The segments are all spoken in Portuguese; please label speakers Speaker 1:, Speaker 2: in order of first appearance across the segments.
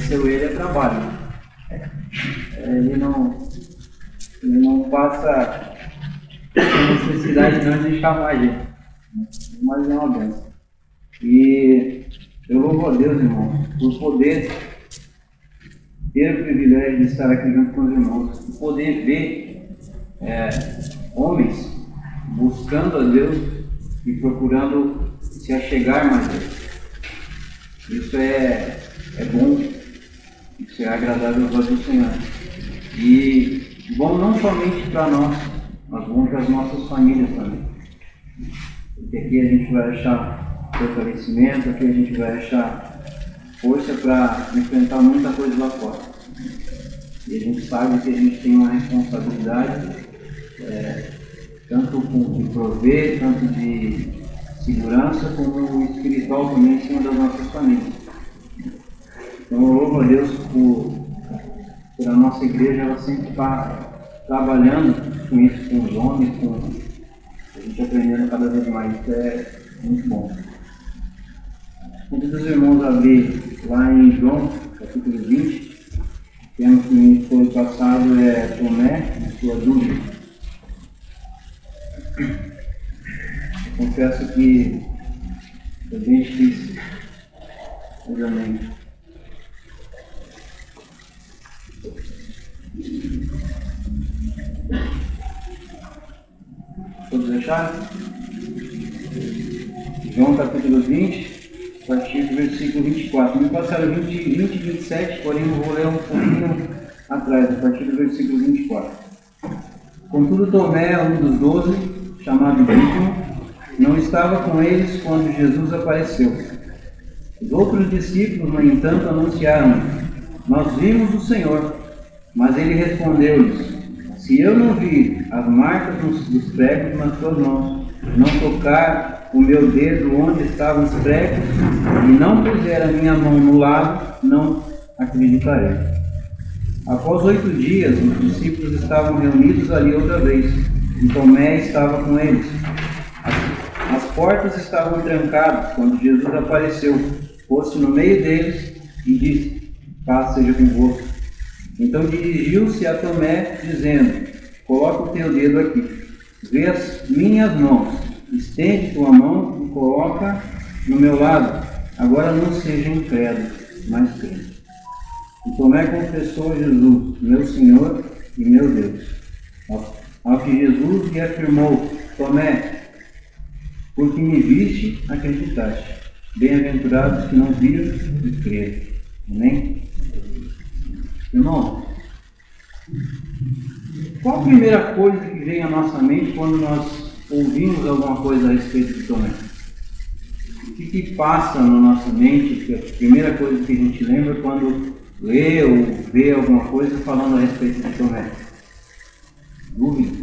Speaker 1: conheceu ele é trabalho. Ele não passa necessidade não de chamar a gente, mas é uma bênção. E eu louvo a Deus, irmão, por poder ter o privilégio de estar aqui junto com os irmãos, por poder ver homens buscando a Deus e procurando se achegar mais a Deus. Isso é bom, isso é agradável aos olhos do Senhor. E bom não somente para nós, mas bom para as nossas famílias também. Porque aqui a gente vai achar fortalecimento, aqui a gente vai achar força para enfrentar muita coisa lá fora. E a gente sabe que a gente tem uma responsabilidade, tanto de prover, tanto de segurança, como espiritual também em cima das nossas famílias. Então eu louvo a Deus por a nossa igreja, ela sempre está trabalhando com isso, com os homens, com a gente aprendendo cada vez mais. Isso é muito bom. Convido os irmãos a abrir lá em João, capítulo 20. O tema que foi passado é Tomé, a sua dúvida. Eu confesso que é bem difícil. Mas amém. Todos acharam? João capítulo 20, a partir do versículo 24. Me passaram 20 e 27, porém eu vou ler um pouquinho atrás, a partir do versículo 24. Contudo, Tomé, um dos 12, chamado Dídimo, não estava com eles quando Jesus apareceu. Os outros discípulos, no entanto, anunciaram: nós vimos o Senhor. Mas ele respondeu-lhes: se eu não vir as marcas dos pregos nas suas mãos, não tocar o meu dedo onde estavam os pregos, e não puser a minha mão no lado, não acreditarei. Após 8 dias, os discípulos estavam reunidos ali outra vez, e Tomé estava com eles. As portas estavam trancadas quando Jesus apareceu, pôs-se no meio deles e disse: paz seja convosco. Então dirigiu-se a Tomé, dizendo: coloca o teu dedo aqui, vê as minhas mãos, estende tua mão e coloca no meu lado. Agora não seja incrédulo, mas crê. E Tomé confessou a Jesus: meu Senhor e meu Deus. Ao que Jesus lhe afirmou: Tomé, porque me viste, acreditaste. Bem-aventurados que não viram e creram. Amém? Irmão, qual a primeira coisa que vem à nossa mente quando nós ouvimos alguma coisa a respeito de Tomé? O que passa na nossa mente, que a primeira coisa que a gente lembra quando lê ou vê alguma coisa falando a respeito de Tomé? Dúvida?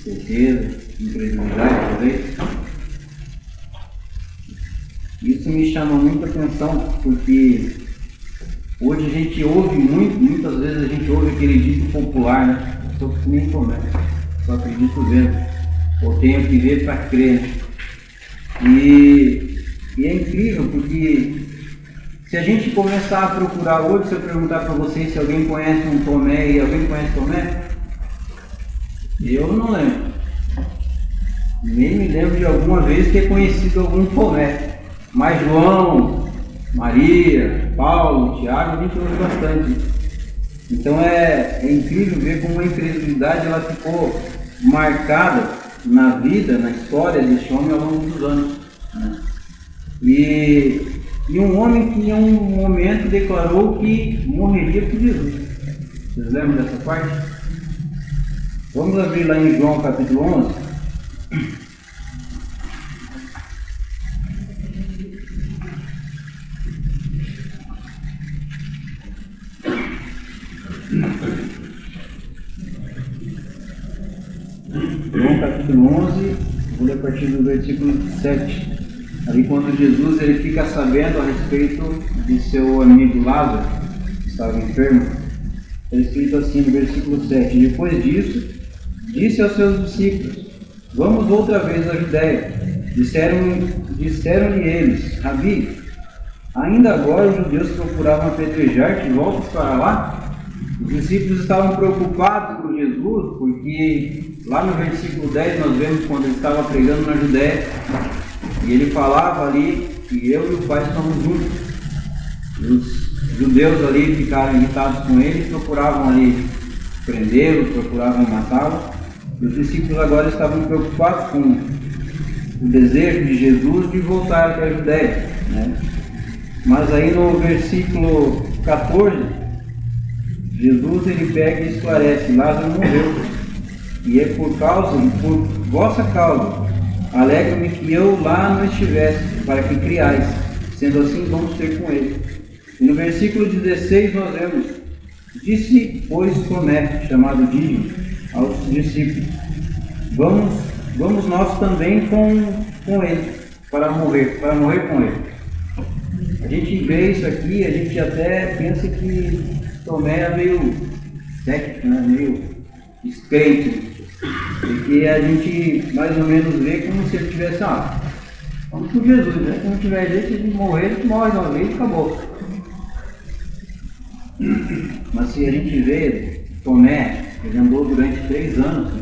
Speaker 1: Certeza? Incredulidade, talvez? Isso me chama muita atenção, porque hoje a gente ouve muitas vezes a gente ouve aquele dito popular, né? Eu sou que nem Tomé, só acredito vendo, ou tenho que ver para crer. E é incrível, porque se a gente começar a procurar hoje, se eu perguntar para vocês se alguém conhece um Tomé e alguém conhece Tomé, eu não lembro. Nem me lembro de alguma vez ter conhecido algum Tomé. Mas João, Maria, Paulo, Tiago, a gente ouve bastante. Então é incrível ver como a incredulidade ela ficou marcada na vida, na história desse homem ao longo dos anos, né? E um homem que em um momento declarou que morreria por Jesus. Vocês lembram dessa parte? Vamos abrir lá em João capítulo 11. João capítulo 11, vou ler a partir do versículo 7. Ali quando Jesus ele fica sabendo a respeito de seu amigo Lázaro, que estava enfermo, está escrito assim no versículo 7. Depois disso, disse aos seus discípulos: vamos outra vez à Judéia. Disseram-lhe eles: Rabi, Ainda agora os judeus procuravam apedrejar-te, voltas para lá? Os discípulos estavam preocupados com Jesus, porque lá no versículo 10 nós vemos quando ele estava pregando na Judéia, e ele falava ali que eu e o Pai estamos juntos. Os judeus ali ficaram irritados com ele, procuravam ali prendê-lo, procuravam matá-lo. E os discípulos agora estavam preocupados com o desejo de Jesus de voltar até a Judéia, né? Mas aí no versículo 14, Jesus ele pega e esclarece: Lázaro morreu, e é por vossa causa, alegro-me que eu lá não estivesse, para que criais, sendo assim vamos ter com ele. E no versículo 16 nós vemos: disse, pois, Tomé, chamado Dídimo, aos discípulos: vamos nós também com ele, para morrer com ele. A gente vê isso aqui, a gente até pensa que Tomé é meio cético, né? Meio descrente, porque a gente mais ou menos vê como se ele tivesse, vamos com Jesus, né? Se não tiver jeito de morrer, ele morre de uma vez e acabou. Mas se a gente vê Tomé, ele andou durante 3 anos,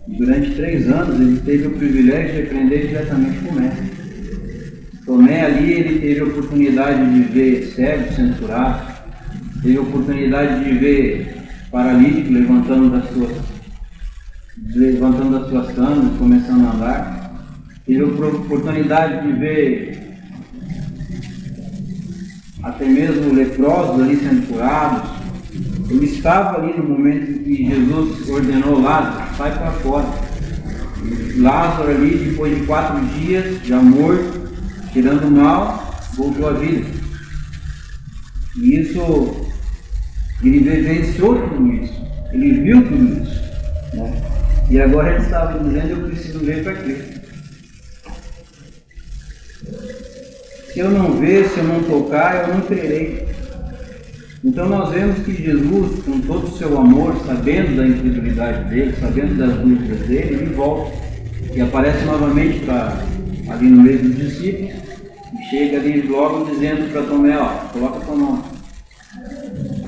Speaker 1: e durante 3 anos ele teve o privilégio de aprender diretamente com o Mestre. Tomé ali, ele teve a oportunidade de ver cego sendo curado, teve a oportunidade de ver paralítico levantando das suas camas, começando a andar, teve a oportunidade de ver até mesmo leprosos ali sendo curados. Ele estava ali no momento em que Jesus ordenou Lázaro: sai para fora. E Lázaro ali, depois de 4 dias, já morto, tirando o mal, voltou à vida. E isso, ele vivenciou tudo isso, ele viu tudo isso, né? E agora ele estava dizendo: eu preciso ver para Cristo. Se eu não ver, se eu não tocar, eu não crerei. Então nós vemos que Jesus, com todo o seu amor, sabendo da incredulidade dele, sabendo das dúvidas dele, ele volta e aparece novamente ali no meio dos discípulos, e chega ali logo dizendo para Tomé: coloca a tua mão,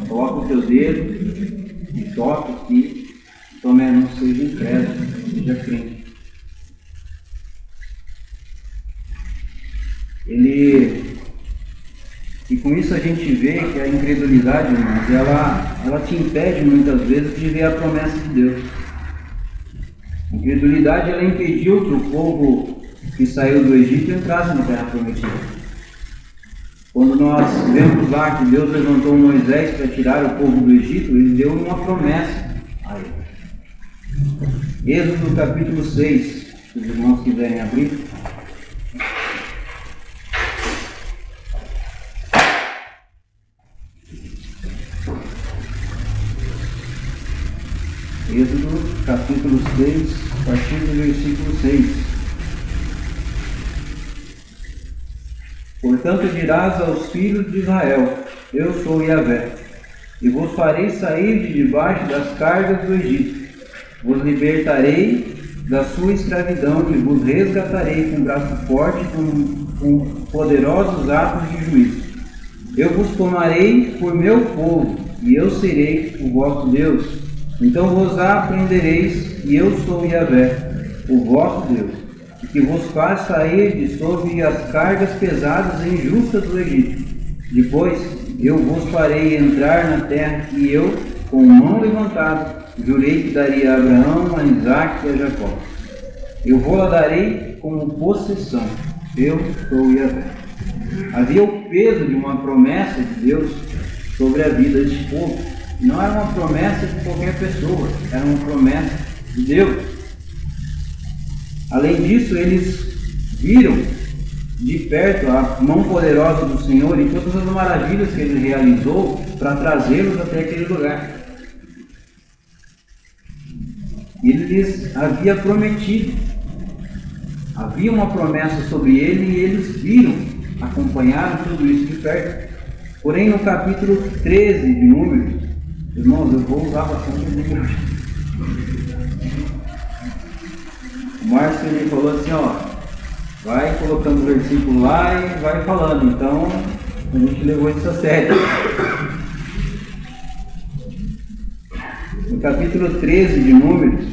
Speaker 1: coloca o teu dedo e toca aqui. Tomé, não seja incrédulo, seja crente. E com isso a gente vê que a incredulidade, irmãos, ela te impede muitas vezes de ver a promessa de Deus. A incredulidade, ela impediu que o povo que saiu do Egito entrasse na terra prometida. Quando nós vemos lá que Deus levantou Moisés para tirar o povo do Egito, ele deu uma promessa a ele. Êxodo capítulo 6, se os irmãos quiserem abrir. Êxodo capítulo 6, a partir do versículo 6. Portanto dirás aos filhos de Israel: eu sou Yahvé, e vos farei sair de debaixo das cargas do Egito, vos libertarei da sua escravidão e vos resgatarei com braço forte, com poderosos atos de juízo. Eu vos tomarei por meu povo, e eu serei o vosso Deus. Então vos aprendereis que eu sou Yahvé, o vosso Deus, e que vos faz sair de sobre as cargas pesadas e injustas do Egito. Depois eu vos farei entrar na terra que eu, com mão levantada, jurei que daria a Abraão, a Isaque e a Jacó. Eu vou-la darei como possessão. Eu sou Yahvé. Havia o peso de uma promessa de Deus sobre a vida deste povo. Não era uma promessa de qualquer pessoa, era uma promessa de Deus. Além disso, eles viram de perto a mão poderosa do Senhor e todas as maravilhas que Ele realizou para trazê-los até aquele lugar. Ele lhes havia prometido, havia uma promessa sobre ele e eles viram, acompanharam tudo isso de perto. Porém, no capítulo 13 de Números, irmãos, eu vou usar bastante o livro hoje. O Márcio ele falou assim: vai colocando o versículo lá e vai falando. Então, a gente levou isso a sério. No capítulo 13 de Números,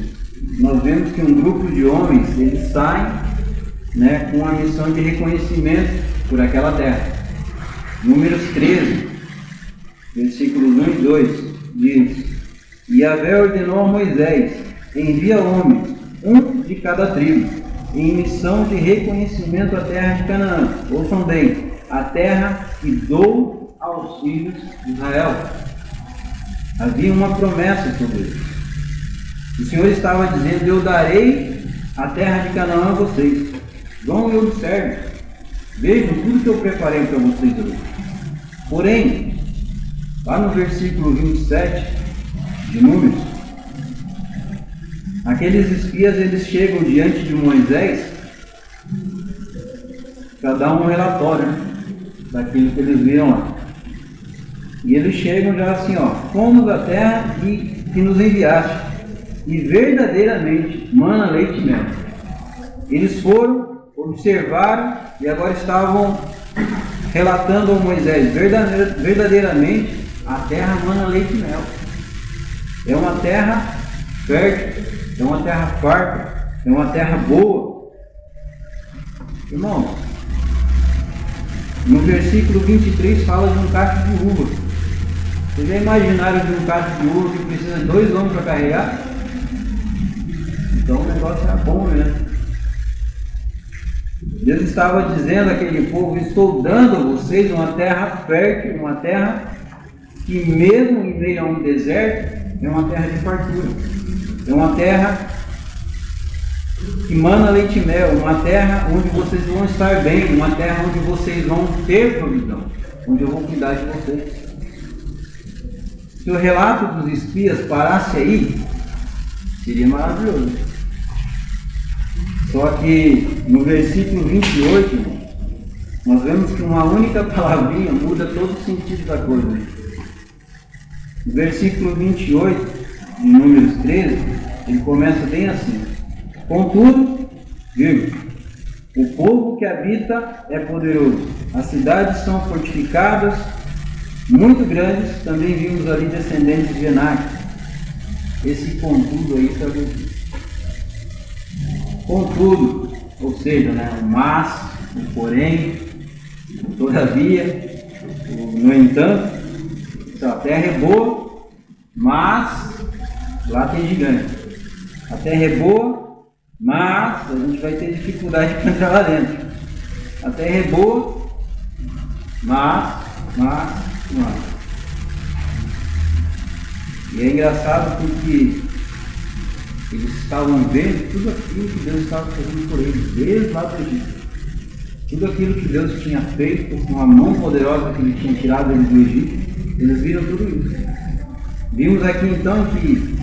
Speaker 1: nós vemos que um grupo de homens, eles saem, né, com a missão de reconhecimento por aquela terra. Números 13, versículos 1 e 2, diz: E Yahvé ordenou a Moisés: envia homens, um de cada tribo, em missão de reconhecimento à terra de Canaã. Ouçam bem, a terra que dou aos filhos de Israel. Havia uma promessa sobre eles. O Senhor estava dizendo: eu darei a terra de Canaã a vocês. Vão e observem. Vejam tudo que eu preparei para vocês hoje. Porém, lá no versículo 27 de Números, aqueles espias, eles chegam diante de Moisés para dar um relatório, né, daquilo que eles viram lá. E eles chegam já assim, ó: fomos da terra que nos enviaste, e verdadeiramente mana leite e mel. Eles foram, observaram e agora estavam relatando a Moisés: verdadeiramente a terra mana leite e mel. É uma terra fértil, é uma terra farta, é uma terra boa. Irmãos, no versículo 23 fala de um cacho de uva. Vocês já imaginaram de um cacho de uva que precisa de 2 homens para carregar? Então o negócio era bom, né? Deus estava dizendo àquele povo: estou dando a vocês uma terra fértil, uma terra que mesmo em meio a um deserto, é uma terra de fartura. É uma terra que mana leite e mel, uma terra onde vocês vão estar bem, uma terra onde vocês vão ter provisão, onde eu vou cuidar de vocês. Se o relato dos espias parasse aí, seria maravilhoso. Só que no versículo 28, nós vemos que uma única palavrinha muda todo o sentido da coisa. No versículo 28, de Números 13, ele começa bem assim: contudo, o povo que habita é poderoso, as cidades são fortificadas, muito grandes. Também vimos ali descendentes de Enac. Esse contudo aí está aqui. Contudo, ou seja, né, o mas, o porém, o todavia, o no entanto. Então, a terra é boa, mas lá tem gigante. A terra é boa, mas a gente vai ter dificuldade para entrar lá dentro. A terra é boa, mas. E é engraçado porque eles estavam vendo tudo aquilo que Deus estava fazendo por eles, desde lá do Egito. Tudo aquilo que Deus tinha feito com a mão poderosa que Ele tinha tirado eles do Egito, eles viram tudo isso. Vimos aqui então que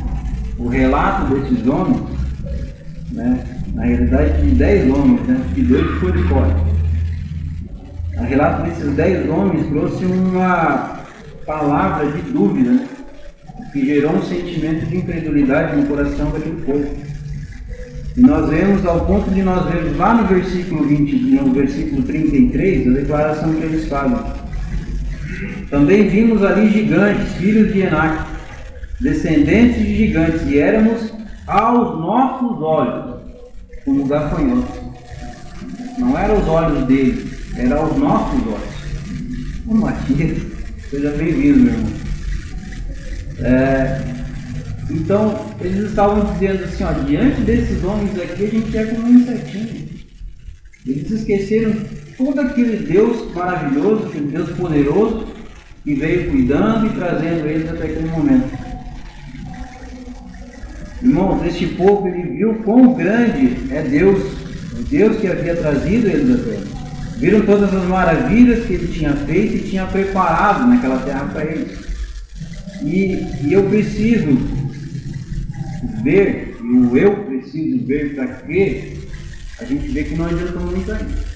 Speaker 1: o relato desses homens, né, na realidade de 10 homens, né, que Deus foi de fora. O relato desses 10 homens trouxe uma palavra de dúvida, né, que gerou um sentimento de incredulidade no coração daquele povo. E nós vemos, ao ponto de nós vermos lá no versículo 20, no versículo 33, a declaração que eles fazem. Também vimos ali gigantes, filhos de Enac, descendentes de gigantes, e éramos aos nossos olhos como gafanhotos. Não eram os olhos deles, eram aos nossos olhos. Ô Matias, seja bem-vindo, meu irmão. Então, eles estavam dizendo assim, ó: diante desses homens aqui, a gente é como um insetinho. Eles esqueceram todo aquele Deus maravilhoso, aquele Deus poderoso, que veio cuidando e trazendo eles até aquele momento. Irmãos, este povo, ele viu quão grande é Deus, o Deus que havia trazido eles à terra. Viram todas as maravilhas que ele tinha feito e tinha preparado naquela terra para eles. E eu preciso ver, e eu preciso ver para que a gente vê que não adianta muito ainda.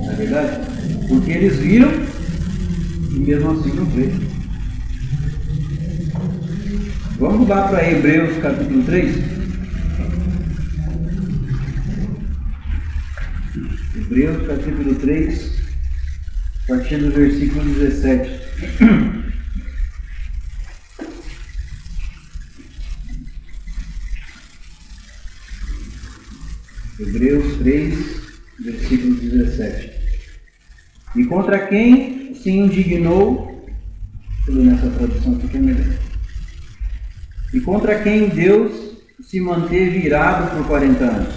Speaker 1: Não é verdade? Porque eles viram e mesmo assim não creram. Vamos lá para Hebreus capítulo 3. Hebreus capítulo 3, a partir do versículo 17. Hebreus 3, versículo 17. E contra quem se indignou, deixa eu ler nessa tradução aqui que é melhor. E contra quem Deus se manteve irado por 40 anos?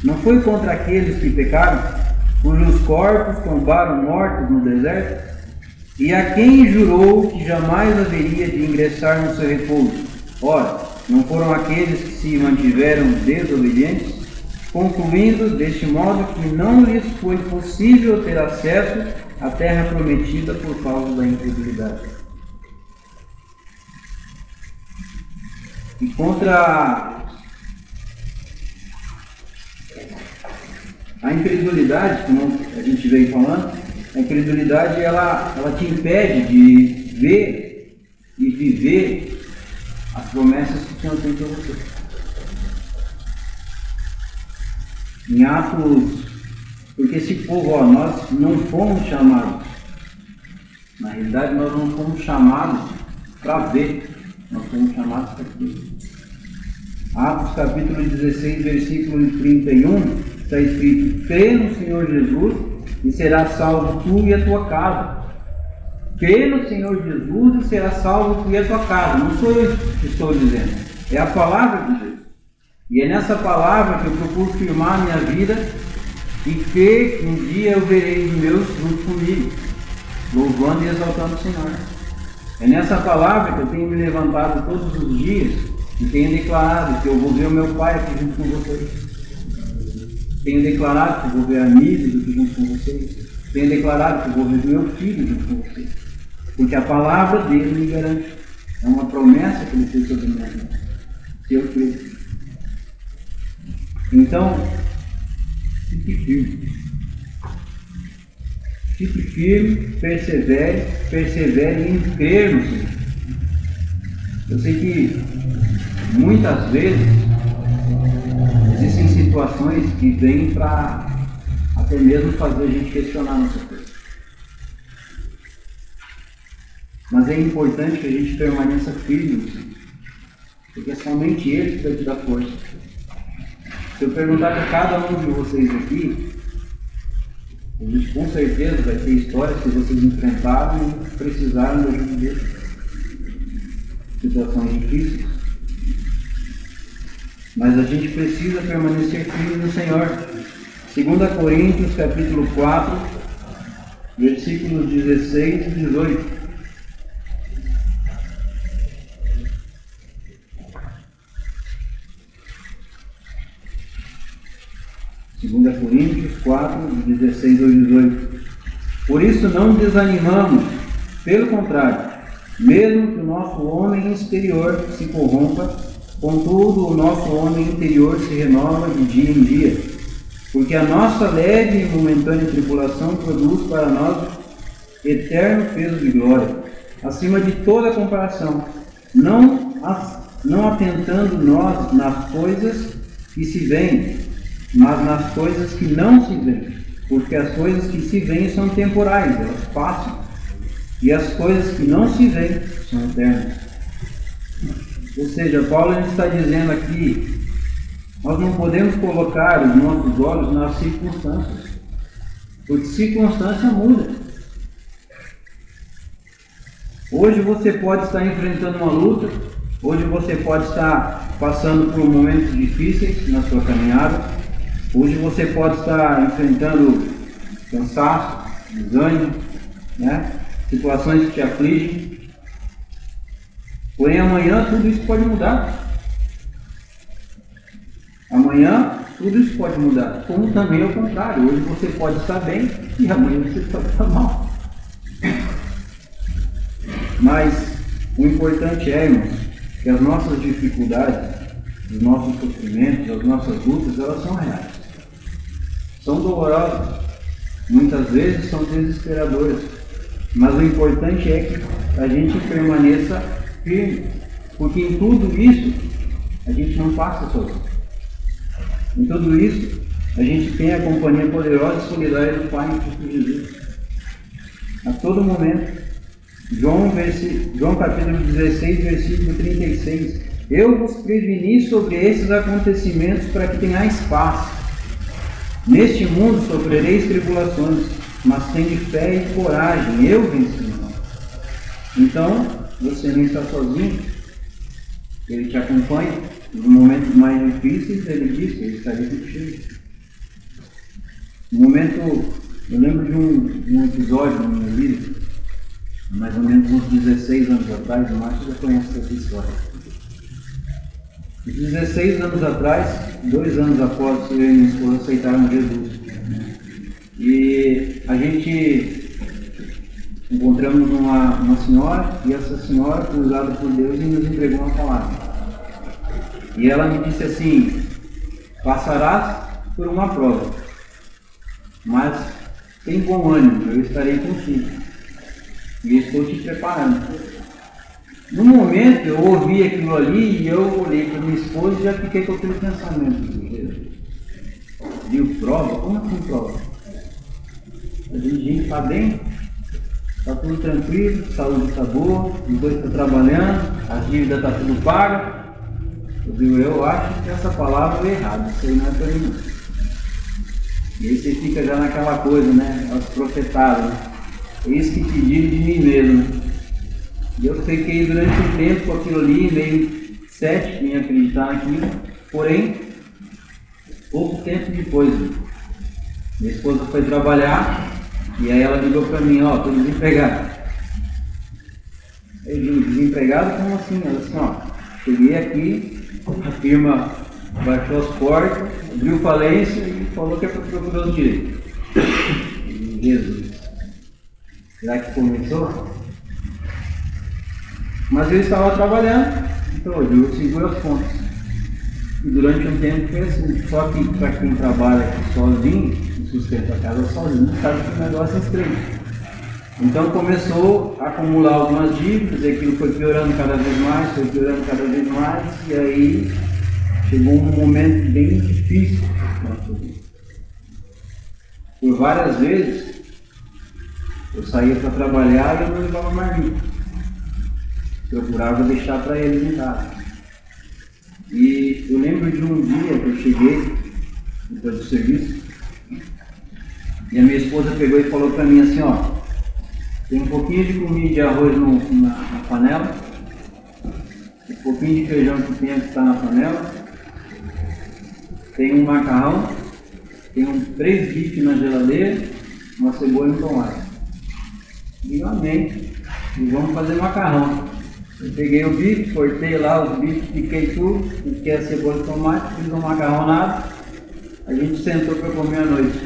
Speaker 1: Não foi contra aqueles que pecaram, cujos corpos tombaram mortos no deserto? E a quem jurou que jamais haveria de ingressar no seu repouso? Ora, não foram aqueles que se mantiveram desobedientes? Concluindo deste modo que não lhes foi possível ter acesso à terra prometida por causa da incredulidade. E contra a incredulidade, como a gente veio falando, a incredulidade ela te impede de ver e viver as promessas que o Senhor tem para você. Em Atos, porque esse povo, nós não fomos chamados, na realidade nós não fomos chamados para ver, nós fomos chamados para ver. Atos capítulo 16, versículo 31, está escrito: crê no Senhor Jesus e serás salvo tu e a tua casa. Crê no Senhor Jesus e serás salvo tu e a tua casa. Não sou eu que estou dizendo, é a palavra de Deus. E é nessa palavra que eu procuro firmar a minha vida e que um dia eu verei os meus junto comigo, louvando e exaltando o Senhor. É nessa palavra que eu tenho me levantado todos os dias e tenho declarado que eu vou ver o meu Pai aqui junto com vocês. Tenho declarado que eu vou ver a Nízia aqui junto com vocês. Tenho declarado que eu vou ver o meu filho junto com vocês. Porque a palavra dele me garante. É uma promessa que ele fez sobre minha vida. Se eu creio. Então, fique firme. Fique firme, persevere em crer no Senhor. Eu sei que muitas vezes existem situações que vêm para até mesmo fazer a gente questionar nossa coisa. Mas é importante que a gente permaneça firme no Senhor, porque é somente Ele que vai te dar força. Se eu perguntar para cada um de vocês aqui, a gente com certeza vai ter histórias que vocês enfrentaram e precisaram da ajuda dele. Situações difíceis. Mas a gente precisa permanecer firme no Senhor. 2 Coríntios capítulo 4, versículos 16 e 18. 2 Coríntios 4, 16 ao 18. Por isso não desanimamos, pelo contrário, mesmo que o nosso homem exterior se corrompa, contudo o nosso homem interior se renova de dia em dia, porque a nossa leve e momentânea tribulação produz para nós eterno peso de glória, acima de toda comparação, não atentando nós nas coisas que se veem, mas nas coisas que não se veem, porque as coisas que se veem são temporais, elas passam, e as coisas que não se veem são eternas. Ou seja, Paulo está dizendo aqui, nós não podemos colocar os nossos olhos nas circunstâncias, porque circunstância muda. Hoje você pode estar enfrentando uma luta, hoje você pode estar passando por momentos difíceis na sua caminhada, hoje você pode estar enfrentando cansaço, desânimo, situações que te afligem. Porém, amanhã tudo isso pode mudar. Amanhã tudo isso pode mudar. Como também é o contrário. Hoje você pode estar bem e amanhã você pode estar mal. Mas o importante é, irmãos, que as nossas dificuldades, os nossos sofrimentos, as nossas lutas, elas são reais. São dolorosas. Muitas vezes são desesperadoras. Mas o importante é que a gente permaneça firme. Porque em tudo isso, a gente não passa sozinho. Em tudo isso, a gente tem a companhia poderosa e solidária do Pai em Cristo Jesus. A todo momento. João capítulo 16, versículo 36. Eu vos preveni sobre esses acontecimentos para que tenhais paz. Neste mundo sofrereis tribulações, mas tende fé e coragem, eu venci. Então, você não está sozinho, Ele te acompanha. Nos momentos mais difíceis, Ele diz que Ele estaria contigo. No momento, eu lembro de um episódio na minha vida, mais ou menos uns 16 anos atrás, o Márcio já conhece essa história. 16 anos atrás, 2 anos após eu e minha esposa aceitaram Jesus. E a gente encontramos uma senhora, e essa senhora foi usada por Deus e nos entregou uma palavra. E ela me disse assim: passarás por uma prova, mas tem bom ânimo, eu estarei contigo. E estou te preparando. No momento eu ouvi aquilo ali e eu olhei para minha esposa e já fiquei com aquele pensamento. Viu prova? Como assim prova? A gente está bem, está tudo tranquilo, a saúde está boa, os dois estão trabalhando, a dívida está tudo paga. Eu acho que essa palavra é errada, isso aí não é para mim. E aí você fica já naquela coisa, né? As profetadas, né? Eis que te digo de mim mesmo. E eu fiquei durante um tempo com aquilo ali, meio cético em acreditar naquilo. Porém, pouco tempo depois, minha esposa foi trabalhar e aí ela ligou para mim: ó, estou desempregado. Eu digo: desempregado? Como assim? Ela disse: ó, cheguei aqui, a firma baixou as portas, abriu falência e falou que é para procurar os direitos. Jesus, será que começou? Mas eu estava trabalhando, então eu seguro as pontas. E durante um tempo foi assim. Só que para quem trabalha aqui sozinho, e sustenta a casa sozinho, sabe que o negócio é estranho. Então começou a acumular algumas dívidas, e aquilo foi piorando cada vez mais, e aí chegou um momento bem difícil na nossa vida. Por várias vezes, eu saía para trabalhar e eu não levava marmita. Procurava deixar para eles em casa. E eu lembro de um dia que eu cheguei, depois do serviço, e a minha esposa pegou e falou para mim assim: ó, tem um pouquinho de comida de arroz na panela, um pouquinho de feijão que está na panela, tem um macarrão, tem 3 bifes na geladeira, uma cebola e um tomate. E eu amei, e vamos fazer macarrão. Eu peguei o bife, cortei lá os bifes, piquei tudo, piquei a cebola e tomate, fiz um macarronado. A gente sentou para comer à noite.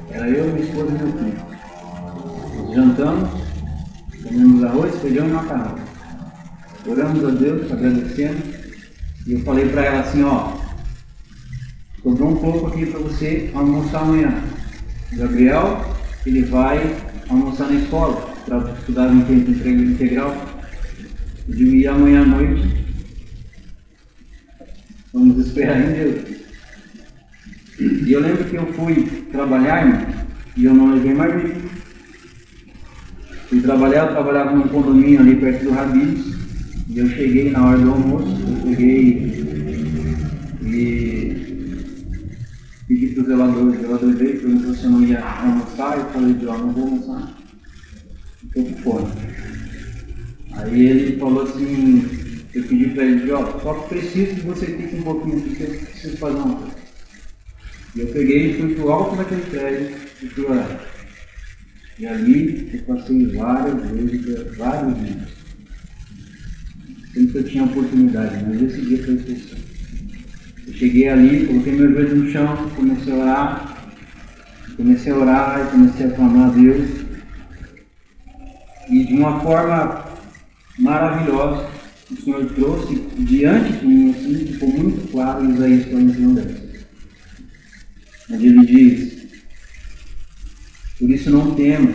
Speaker 1: Era eu, minha esposa e meu filho. Nós jantamos, comemos arroz, feijão e macarrão. Oramos a Deus, agradecendo. E eu falei para ela assim: ó, sobrou um pouco aqui para você almoçar amanhã. O Gabriel, ele vai almoçar na escola, para estudar no tempo integral. Eu digo: e amanhã à noite, vamos esperar em Deus. E eu lembro que eu fui trabalhar, irmão, e eu não levei marmita. Fui trabalhar, eu trabalhava num condomínio ali perto do Habib's, e eu cheguei na hora do almoço, eu peguei e pedi para o zelador veio, perguntou se eu não ia almoçar, eu falei: ó, não vou almoçar, estou com fome. Aí ele falou assim, eu pedi para ele: ó, só que preciso que você fique um pouquinho aqui, que eu preciso fazer uma coisa. E eu peguei e fui para o alto daquele prédio e fui orar. E ali eu passei vários dias. Sempre que eu tinha oportunidade, mas esse dia foi especial. Eu cheguei ali, coloquei meu joelho no chão, comecei a orar e comecei a clamar a Deus. E de uma forma maravilhosa, o Senhor trouxe diante de mim, assim, ficou muito claro em Isaías 41:10. Onde ele diz: por isso não tema,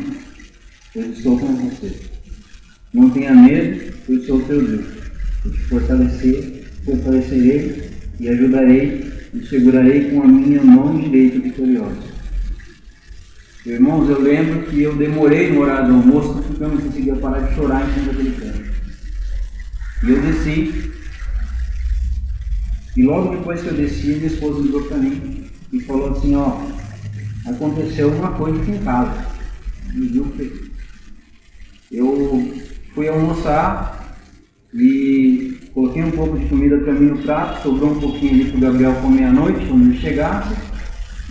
Speaker 1: pois estou com você. Não tenha medo, pois sou teu Deus. Eu te fortalecerei e ajudarei e segurarei com a minha mão direita vitoriosa. Irmãos, eu lembro que eu demorei no horário do almoço porque eu não conseguia parar de chorar em cima daquele canto. E eu desci, e logo depois que eu desci, minha esposa ligou para mim e falou assim, ó, aconteceu uma coisa aqui em casa. Me viu que eu fui almoçar e coloquei um pouco de comida para mim no prato, sobrou um pouquinho ali para o Gabriel comer à noite, quando ele chegasse,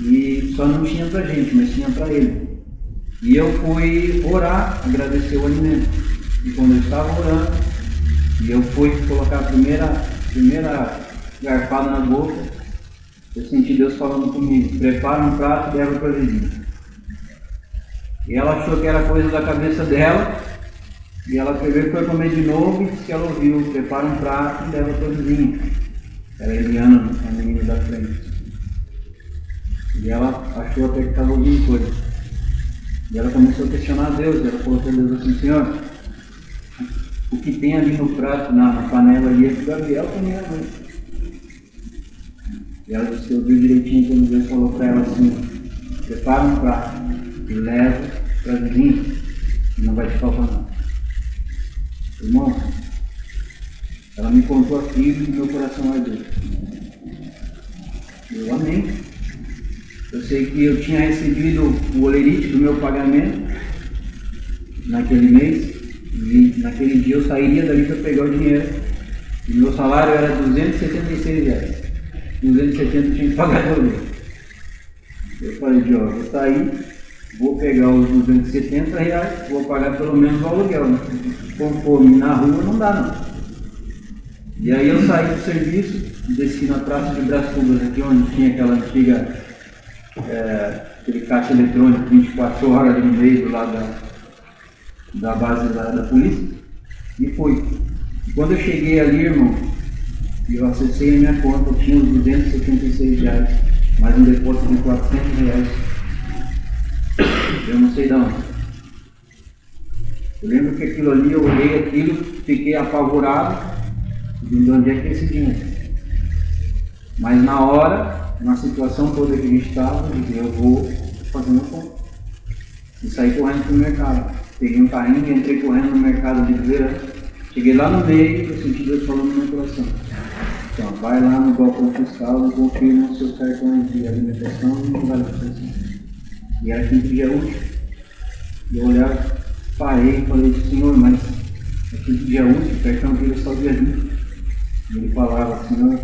Speaker 1: e só não tinha para gente, mas tinha para ele. E eu fui orar, agradecer o alimento. E quando eu estava orando, e eu fui colocar a primeira garfada na boca, eu senti Deus falando comigo, prepara um prato e leva para a vizinha. E ela achou que era coisa da cabeça dela, e ela pegou e foi comer de novo e disse que ela ouviu, prepara um prato e leva para a vizinha. Era a Eliana, a menina da frente. E ela achou até que estava ouvindo coisa. E ela começou a questionar a Deus, ela falou para Deus assim, Senhor, o que tem ali no prato, na panela ali, é que o Gabriel comeu à noite. E ela disse que ouviu direitinho quando Deus falou para ela assim, prepara um prato e leva para a vizinha, e não vai te faltar nada. Irmão, ela me contou aquilo e meu coração ardeu. Eu amei. Eu sei que eu tinha recebido o olerite do meu pagamento naquele mês, e naquele dia eu sairia dali para pegar o dinheiro. E meu salário era R$276. 270 eu tinha que pagar todo mês. Eu falei, ó, vou sair, vou pegar os R$270, vou pagar pelo menos o aluguel. Né? Com fome na rua não dá não. E aí eu saí do serviço, desci na Praça de Brás Cubas, aqui onde tinha aquela antiga, aquele caixa eletrônico 24 horas ali no meio do lado da base da polícia, e fui. E quando eu cheguei ali, irmão, eu acessei a minha conta, eu tinha uns R$276, mais um depósito de R$400. Eu não sei de onde. Eu lembro que aquilo ali, eu olhei aquilo, fiquei apavorado, de onde é que é esse dinheiro. Mas na hora, na situação toda que a gente estava, eu vou fazer uma conta. E saí correndo para o mercado. Peguei um carrinho e entrei correndo no mercado de verão. Cheguei lá no meio, eu senti Deus falando no meu coração. Então, vai lá no balcão fiscal e confirma os seus cartões de alimentação e não vai lá para você. E era quinto dia útil. E eu olhava, parei e falei, Senhor, mas é quinto dia útil, o cartão vira só dia 20. E ele falava, Senhor,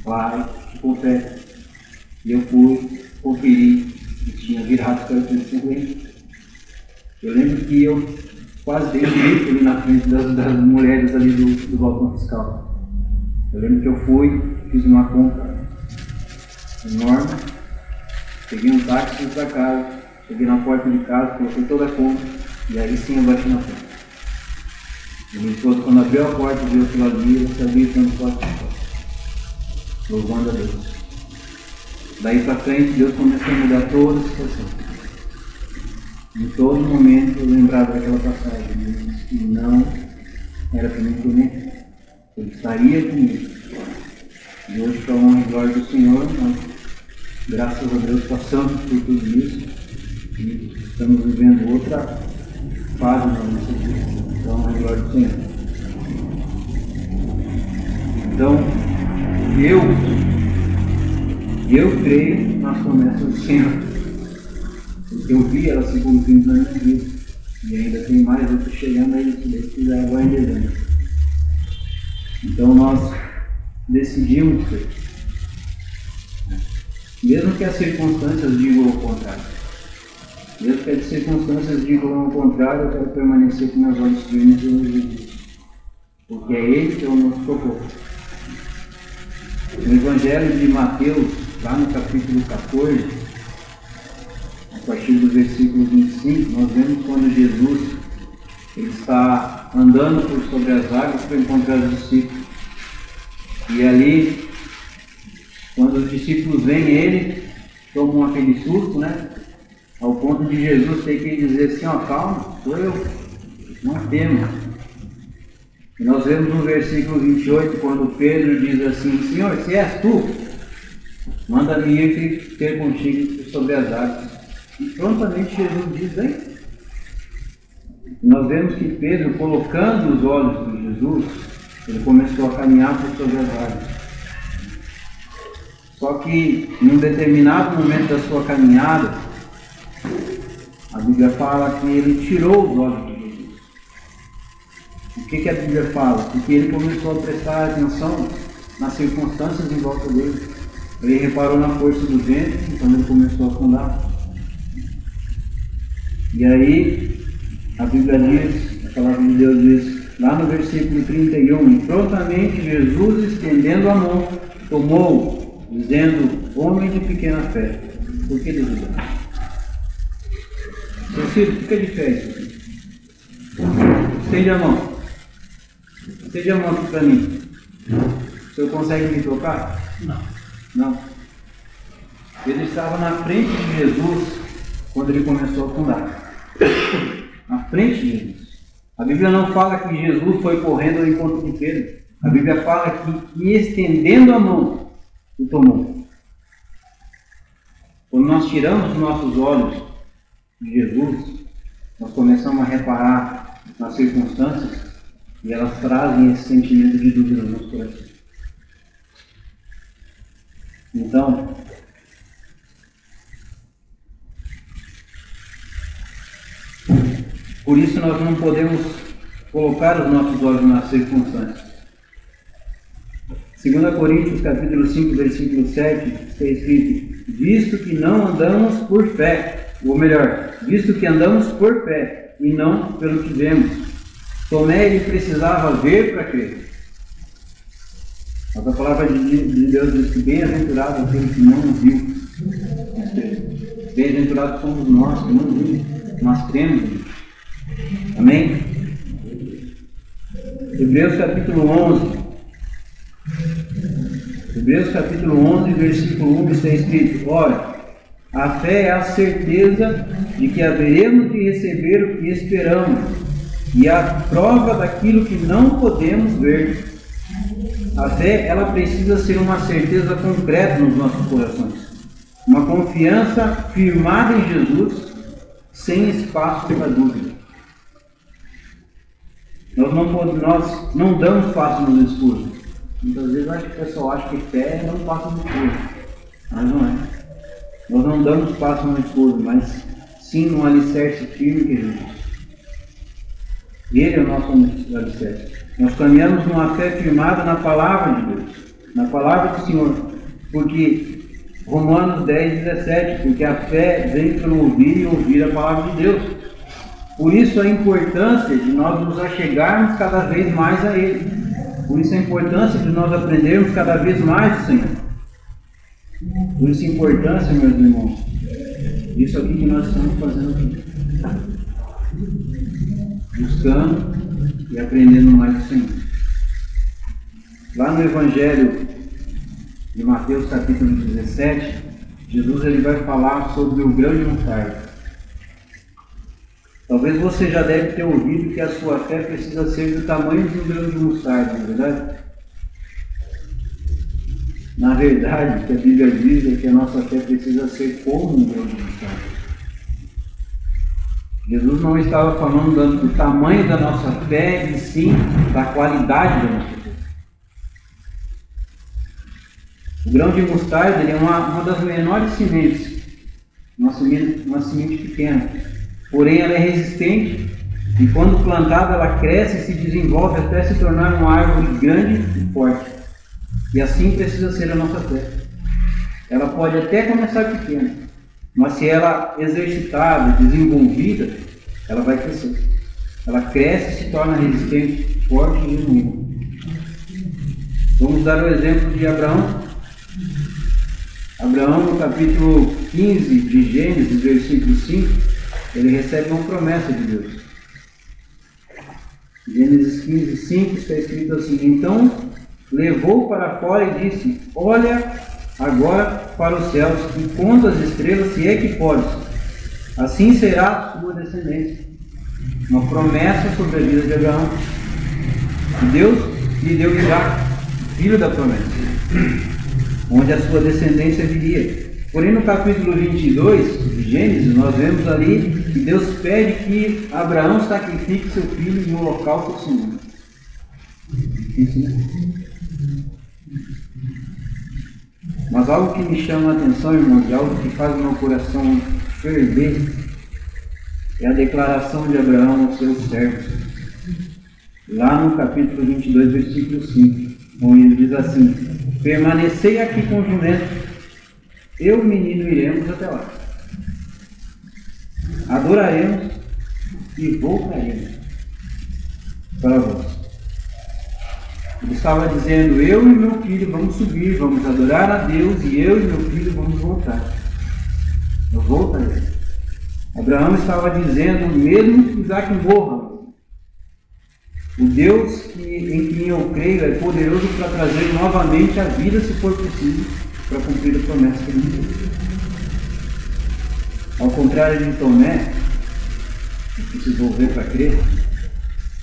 Speaker 1: vai, confere. E eu fui, conferi, e tinha virado o cartão de 50. Eu lembro que eu quase dei um grito ali na frente das mulheres ali do balcão fiscal. Eu lembro que eu fui, fiz uma compra enorme, peguei um táxi e fui para casa, cheguei na porta de casa, coloquei toda a compra, e aí sim eu bati na porta. E minha esposa, quando abriu a porta e viu aquilo ali, eu sabia que eu não posso ficar. Louvando a Deus. Daí para frente, Deus começou a mudar toda a situação. Em todo momento eu lembrava daquela passagem, que não era para mim comer. Ele estaria comigo. E hoje, para a honra e glória do Senhor, nós, graças a Deus, passamos por tudo isso e estamos vivendo outra fase da nossa vida. Para a honra e glória do Senhor. Então, eu creio nas promessas do Senhor. Porque eu vi ela se cumprindo na minha vida. E ainda tem mais outros chegando aí, se Deus quiser, agora em dezembro. Então nós decidimos, mesmo que as circunstâncias digam o contrário, mesmo que as circunstâncias digam o contrário, eu quero permanecer com meus olhos firmes em Jesus, porque é Ele que é o nosso socorro. No Evangelho de Mateus, lá no capítulo 14, a partir do versículo 25, nós vemos quando Jesus ele está andando por sobre as águas para encontrar os discípulos. E ali, quando os discípulos veem ele, tomam aquele susto, né? Ao ponto de Jesus ter que dizer assim, ó, calma, sou eu, não tema. E nós vemos no versículo 28, quando Pedro diz assim, Senhor, se és tu, Manda-me ir ter contigo sobre as águas. E prontamente Jesus diz, vem. Nós vemos que Pedro, colocando os olhos por Jesus, ele começou a caminhar por sobre as águas. Só que, em um determinado momento da sua caminhada, a Bíblia fala que ele tirou os olhos de Jesus. O que a Bíblia fala? Porque ele começou a prestar atenção nas circunstâncias em volta dele. Ele reparou na força do vento, então ele começou a afundar. E aí, a Bíblia diz, a palavra de Deus diz, lá no versículo 31, e prontamente Jesus, estendendo a mão, tomou, dizendo, homem de pequena fé, por que duvidar? Seu filho, fica de fé isso aqui. Estende a mão. Estende a mão aqui para mim. O senhor consegue me tocar? Não. Ele estava na frente de Jesus quando ele começou a afundar. Na frente de Jesus. A Bíblia não fala que Jesus foi correndo ao encontro de Pedro. A Bíblia fala que estendendo a mão, o tomou. Quando nós tiramos os nossos olhos de Jesus, nós começamos a reparar nas circunstâncias e elas trazem esse sentimento de dúvida no nosso coração. Então, por isso nós não podemos colocar os nossos olhos nas circunstâncias. 2 Coríntios capítulo 5, versículo 7, está escrito, visto que não andamos por fé, ou melhor, visto que andamos por fé e não pelo que vemos. Tomé, ele precisava ver para crer. Mas a palavra de Deus diz que bem-aventurado aquele que não viu. Bem-aventurados somos nós que não vimos, nós cremos. Amém? Hebreus capítulo 11. Hebreus capítulo 11, versículo 1 está escrito, ora, a fé é a certeza de que haveremos de receber o que esperamos e a prova daquilo que não podemos ver. A fé, ela precisa ser uma certeza concreta nos nossos corações, uma confiança firmada em Jesus, sem espaço para dúvida. Nós não damos passo nos escuros. Muitas vezes o pessoal acha que fé é um passo no escuro, mas não é. Nós não damos passo no escuro, mas sim num alicerce firme que é Jesus. Ele é o nosso alicerce. Nós caminhamos numa fé firmada na palavra de Deus, na palavra do Senhor, porque Romanos 10, 17, porque a fé vem pelo ouvir e ouvir a palavra de Deus. Por isso a importância de nós nos achegarmos cada vez mais a Ele. Por isso a importância de nós aprendermos cada vez mais do Senhor. Por isso a importância, meus irmãos, isso aqui que nós estamos fazendo aqui. Buscando e aprendendo mais do Senhor. Lá no Evangelho de Mateus capítulo 17, Jesus ele vai falar sobre o grão de mostarda. Talvez você já deve ter ouvido que a sua fé precisa ser do tamanho de um grão de mostarda, não é verdade? Na verdade, o que a Bíblia diz é que a nossa fé precisa ser como um grão de mostarda. Jesus não estava falando do tamanho da nossa fé, e sim da qualidade da nossa fé. O grão de mostarda ele é uma das menores sementes, uma semente pequena. Porém, ela é resistente e quando plantada ela cresce e se desenvolve até se tornar uma árvore grande e forte. E assim precisa ser a nossa fé. Ela pode até começar pequena, mas se ela exercitada, desenvolvida, ela vai crescer. Ela cresce e se torna resistente, forte e genuína. Vamos dar o exemplo de Abraão. Abraão, no capítulo 15 de Gênesis, versículo 5, ele recebe uma promessa de Deus. Gênesis 15, 5 está escrito assim: então levou para fora e disse: olha agora para os céus e conta as estrelas, se é que podes. Assim será a sua descendência. Uma promessa sobre a vida de Abraão. E Deus lhe deu Isaac, filho da promessa. onde a sua descendência viria. Porém, no capítulo 22 de Gênesis, nós vemos ali que Deus pede que Abraão sacrifique seu filho em um holocausto ao Senhor. Difícil, né? Mas algo que me chama a atenção, irmãos, e algo que faz o meu coração ferver, é a declaração de Abraão aos seus servos. Lá no capítulo 22, versículo 5, onde ele diz assim: permanecei aqui com o jumento, eu e o menino iremos até lá. Adoraremos e voltaremos para vós. Ele estava dizendo: eu e meu filho vamos subir, vamos adorar a Deus, e eu e meu filho vamos voltar. Eu voltarei. Abraão estava dizendo, mesmo que Isaac morra, o Deus em quem eu creio é poderoso para trazer novamente a vida, se for preciso, para cumprir a promessa que ele me deu. Ao contrário de Tomé, que precisou ver para crer,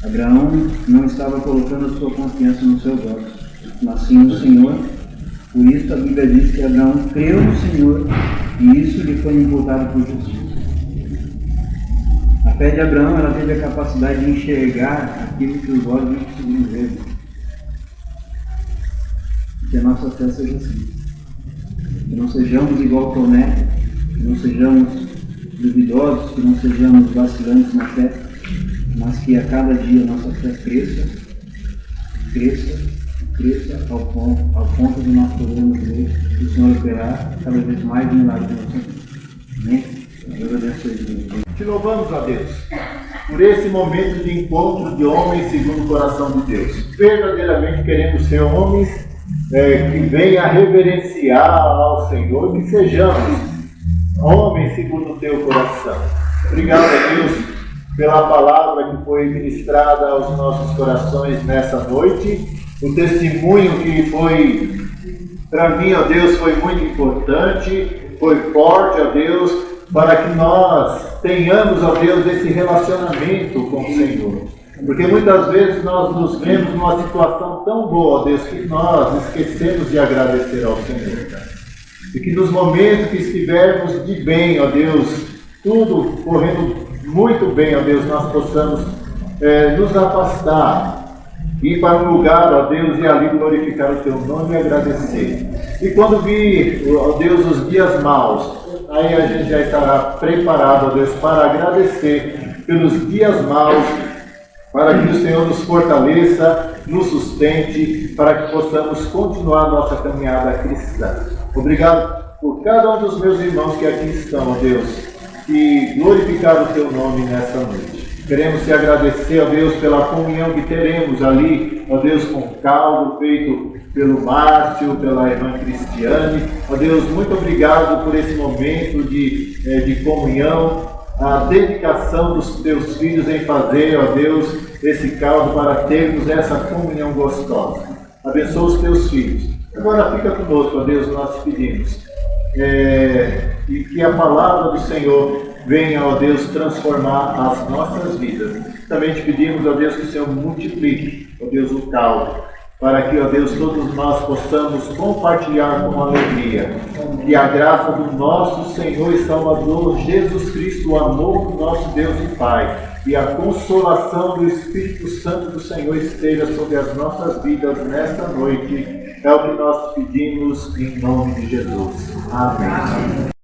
Speaker 1: Abraão não estava colocando a sua confiança nos seus olhos, mas sim no Senhor. Por isso a Bíblia diz que Abraão creu no Senhor e isso lhe foi imputado por justiça. A fé de Abraão, ela teve a capacidade de enxergar aquilo que os olhos não conseguiam ver. Que a nossa fé seja assim. Que não sejamos igual Tomé, que não sejamos duvidosos, que não sejamos vacilantes na fé, mas que a cada dia a nossa fé cresça ao ponto de nós podermos ver o Senhor operar cada vez mais milagres na nossa vida. Amém? Deus abençoe.
Speaker 2: Te louvamos, ó Deus, por esse momento de encontro de homens segundo o coração de Deus. Verdadeiramente queremos ser homens que venham reverenciar ao Senhor, que sejamos homens segundo o teu coração. Obrigado, a Deus, pela palavra que foi ministrada aos nossos corações nessa noite. O testemunho que foi, para mim, ó Deus, foi muito importante, foi forte, ó Deus, para que nós tenhamos, ó Deus, esse relacionamento com o Senhor. Porque muitas vezes nós nos vemos numa situação tão boa, ó Deus, que nós esquecemos de agradecer ao Senhor. E que nos momentos que estivermos de bem, ó Deus, tudo correndo muito bem, ó Deus, nós possamos nos afastar, ir para um lugar, ó Deus, e ali glorificar o teu nome e agradecer. E quando vir, ó Deus, os dias maus, aí a gente já estará preparado, ó Deus, para agradecer pelos dias maus, para que o Senhor nos fortaleça, nos sustente, para que possamos continuar nossa caminhada cristã. Obrigado por cada um dos meus irmãos que aqui estão, ó Deus, e glorificar o teu nome nessa noite. Queremos te agradecer, ó Deus, pela comunhão que teremos ali, ó Deus, com o caldo feito pelo Márcio, pela irmã Cristiane. Ó Deus, muito obrigado por esse momento de comunhão, a dedicação dos teus filhos em fazer, ó Deus, esse caldo para termos essa comunhão gostosa. Abençoa os teus filhos. Agora fica conosco, ó Deus, nós te pedimos. E que a palavra do Senhor venha, ó Deus, transformar as nossas vidas. Também te pedimos, ó Deus, que o Senhor multiplique, ó Deus, o caldo, para que, ó Deus, todos nós possamos compartilhar com alegria. Que a graça do nosso Senhor e Salvador Jesus Cristo, o amor do nosso Deus e Pai, e a consolação do Espírito Santo do Senhor esteja sobre as nossas vidas nesta noite. É o que nós pedimos em nome de Jesus. Amém.